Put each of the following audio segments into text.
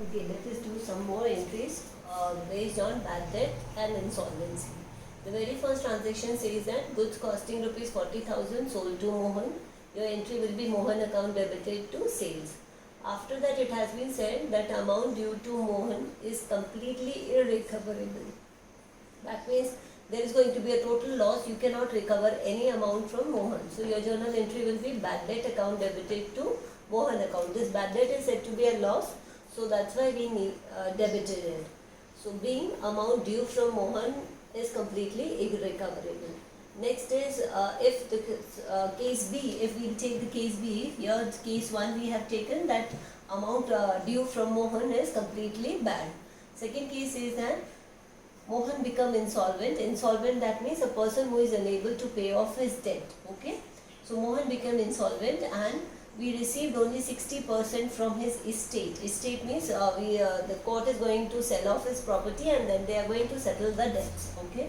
Okay, let us do some more entries based on bad debt and insolvency. The very first transaction says that goods costing rupees 40,000 sold to Mohan. Your entry will be Mohan account debited to sales. After that, it has been said that amount due to Mohan is completely irrecoverable. That means there is going to be a total loss. You cannot recover any amount from Mohan. So your journal entry will be bad debt account debited to Mohan account. This bad debt is said to be a loss. So that's why we need debited it. So being amount due from Mohan is completely irrecoverable. Next is if the case B, if we take the case B, here case 1 we have taken that amount due from Mohan is completely bad. Second case is that Mohan become insolvent. Insolvent, that means a person who is unable to pay off his debt. Okay. So Mohan became insolvent and we received only 60% from his estate. Estate means the court is going to sell off his property and then they are going to settle the debts. Okay.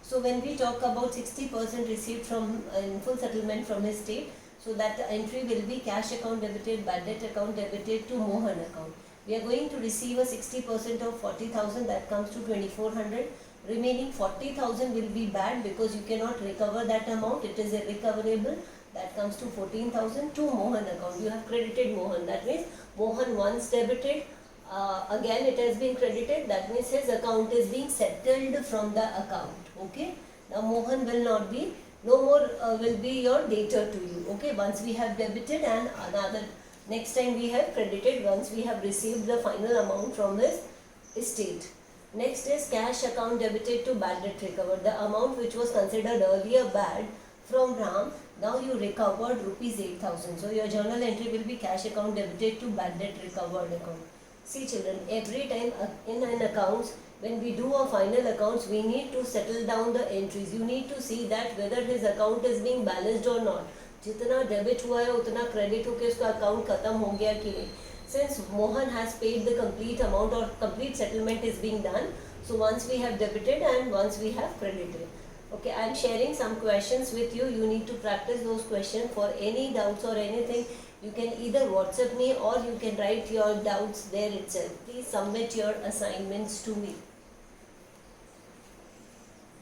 So when we talk about 60% received from in full settlement from his estate, so that entry will be cash account debited, bad debt account debited to Mohan account. We are going to receive a 60% of 40,000, that comes to 2400. Remaining 40,000 will be bad because you cannot recover that amount. It is irrecoverable. That comes to 14,000 to Mohan account. You have credited Mohan. That means Mohan once debited, again it has been credited. That means his account is being settled from the account. Okay. Now Mohan will not be, no more will be your debtor to you. Okay. Once we have debited and another, next time we have credited once we have received the final amount from his estate. Next is cash account debited to bad debt recovered. The amount which was considered earlier bad from Ram, now you recovered rupees 8,000. So your journal entry will be cash account debited to bad debt recovered account. See children, every time in an accounts, when we do our final accounts, we need to settle down the entries. You need to see that whether his account is being balanced or not. जितना debit हुआ है उतना credit होकर उसका account खत्म हो गया कि नहीं. Since Mohan has paid the complete amount or complete settlement is being done, so once we have debited and once we have credited. Okay, I am sharing some questions with you. You need to practice those questions. For any doubts or anything, you can either WhatsApp me or you can write your doubts there itself. Please submit your assignments to me.